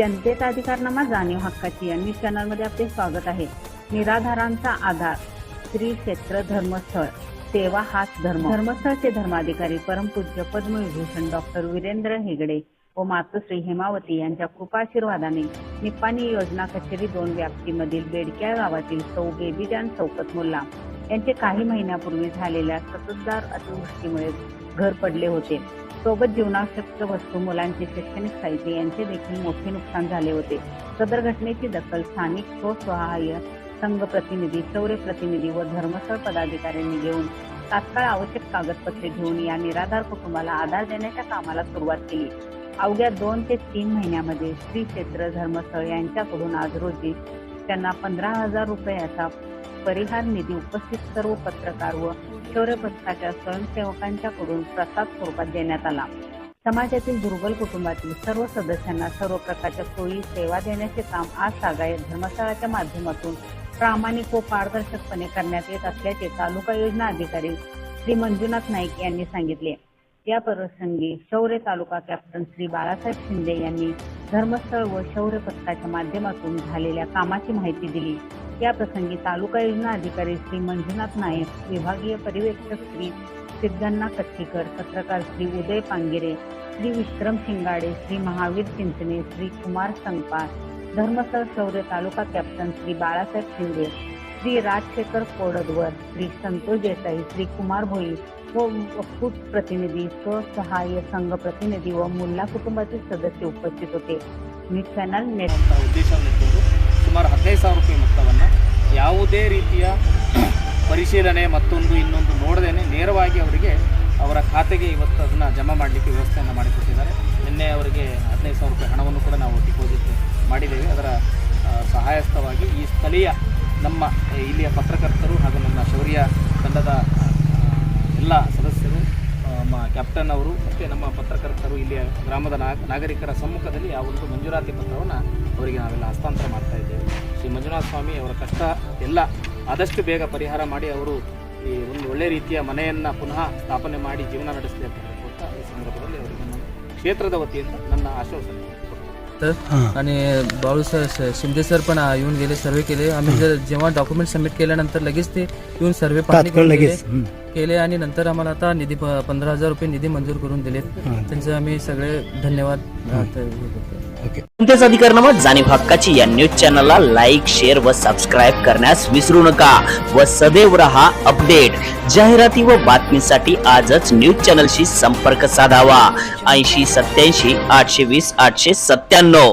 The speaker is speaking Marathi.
जनतेचा अधिकारनामा जाणीव हक्काची या न्यूज चॅनलमध्ये आपले स्वागत आहे। निराधारांचा आधार श्री क्षेत्र धर्मस्थळ सेवा हाच धर्म। धर्मस्थळचे धर्माधिकारी परमपूज्य पद्मविभूषण डॉक्टर वीरेंद्र हेगडे व मातोश्री हेमावती यांच्या कृपाशीर्वादाने निप्पाणी योजना कचेरी 2 व्याप्तीमधील बेडक्या गावातील सौ बेबीजान शौकत मुल्ला यांचे काही महिन्यापूर्वी झालेल्या संततधार अतिवृष्टीमुळे घर पडले होते। सोबत जीवनावश्यक वस्तू, मुलांचे शैक्षणिक साहित्य यांचे देखील मोठे नुकसान झाले होते। सदर घटनेची दखल स्थानिक स्वसहाय्य संघ प्रतिनिधी, शौर्य प्रतिनिधी व धर्मस्थळ पदाधिकाऱ्यांनी घेऊन तात्काळ आवश्यक कागदपत्रे घेऊन या निराधार कुटुंबाला आधार देण्याच्या कामाला सुरुवात केली। अवघ्या 2 ते 3 महिन्यामध्ये श्री क्षेत्र धर्मस्थळ यांच्याकडून आज रोजी त्यांना 15,000 रुपयाचा परिहार निधी उपस्थित सर्व पत्रकार व शौर्य पथकाच्या स्वयंसेवकांच्याकडून प्रसाद स्वरूपात देण्यात आला। समाजातील दुर्बल कुटुंबातील सर्व सदस्यांना सर्व प्रकारच्या सोयी सेवा देण्याचे काम आज सागायत धर्मस्थळाच्या माध्यमातून प्रामाणिक व पारदर्शकपणे करण्यात येत असल्याचे तालुका योजना अधिकारी श्री मंजुनाथ नाईक यांनी सांगितले। या प्रसंगी शौर्य तालुका कॅप्टन श्री बाळासाहेब शिंदे यांनी धर्मस्थळ व शौर्य पथकाच्या माध्यमातून झालेल्या कामाची माहिती दिली। या प्रसंगी तालुका योजना अधिकारी श्री मंजुनाथ नाईक, विभागीय पर्यवेक्षक श्री सिद्धण्णा कच्चीकर, पत्रकार श्री उदय पांगिरे, श्री विक्रम शिंगाडे, श्री महावीर चिंचणे, श्री कुमार संगपाळ, धर्मस्थळ शौर्य तालुका कॅप्टन श्री बाळासाहेब शिंदे, श्री राजशेखर कोडदवर, श्री संतोष देसाई, श्री कुमार भोई व वक्फ प्रतिनिधी, स्वसहाय्य संघ प्रतिनिधी व मुल्ला कुटुंबातील सदस्य उपस्थित होते। न्यूज चॅनल नेट ಸುಮಾರು 15,000 ರೂಪಾಯಿ ಮೊತ್ತವನ್ನು ಯಾವುದೇ ರೀತಿಯ ಪರಿಶೀಲನೆ ಮತ್ತೊಂದು ಇನ್ನೊಂದು ನೋಡದೇನೆ ನೇರವಾಗಿ ಅವರಿಗೆ ಅವರ ಖಾತೆಗೆ ಇವತ್ತು ಅದನ್ನು ಜಮಾ ಮಾಡಲಿಕ್ಕೆ ವ್ಯವಸ್ಥೆಯನ್ನು ಮಾಡಿಕೊಟ್ಟಿದ್ದಾರೆ। ನಿನ್ನೆ ಅವರಿಗೆ 15,000 ರೂಪಾಯಿ ಹಣವನ್ನು ಕೂಡ ನಾವು ಡಿಪಾಸಿಟ್ ಮಾಡಿದ್ದೇವೆ। ಅದರ ಸಹಾಯಸ್ಥವಾಗಿ ಈ ಸ್ಥಳೀಯ ನಮ್ಮ ಇಲ್ಲಿಯ ಪತ್ರಕರ್ತರು ಹಾಗೂ ನಮ್ಮ ಶೌರ್ಯ ತಂಡದ ಎಲ್ಲ ಸದಸ್ಯರು, ಕ್ಯಾಪ್ಟನ್ ಅವರು ಮತ್ತು ನಮ್ಮ ಪತ್ರಕರ್ತರು ಇಲ್ಲಿಯ ಗ್ರಾಮದ ನಾಗರಿಕರ ಸಮ್ಮುಖದಲ್ಲಿ ಆ ಒಂದು ಮಂಜೂರಾತಿ ಪತ್ರವನ್ನು ಅವರಿಗೆ ನಾವೆಲ್ಲ ಹಸ್ತಾಂತರ ಮಾಡ್ತಾ ಇದ್ದೇವೆ। ಶ್ರೀ ಮಂಜುನಾಥ ಸ್ವಾಮಿ ಅವರ ಕಷ್ಟ ಎಲ್ಲ ಆದಷ್ಟು ಬೇಗ ಪರಿಹಾರ ಮಾಡಿ ಅವರು ಈ ಒಂದು ಒಳ್ಳೆಯ ರೀತಿಯ ಮನೆಯನ್ನು ಪುನಃ ಸ್ಥಾಪನೆ ಮಾಡಿ ಜೀವನ ನಡೆಸಲಿ ಅಂತ ಹೇಳ್ಕೊಳ್ತಾ ಈ ಸಂದರ್ಭದಲ್ಲಿ ಅವರಿಗೆ ನನ್ನ ಕ್ಷೇತ್ರದ वतीಯಿಂದ ನನ್ನ ಆಶ್ವಾಸನೆ आणि बाळू सर शिंदे सर पण येऊन गेले, सर्वे केले। आम्ही जेव्हा डॉक्युमेंट सबमिट केल्यानंतर लगेच ते येऊन सर्वे पाहणी केले आणि नंतर आम्हाला आता निधी 15,000 रुपये निधी मंजूर करून दिले। त्यांचे आम्ही सगळे धन्यवाद जनतेचा अधिकारनामा जाणीव हक्काची या न्यूज चॅनलला लाईक, शेअर व सबस्क्राईब करण्यास विसरू नका व सदैव रहा अपडेट। जाहिराती व बातमीसाठी आजच न्यूज चॅनलशी संपर्क साधावा। 80 87 820 897।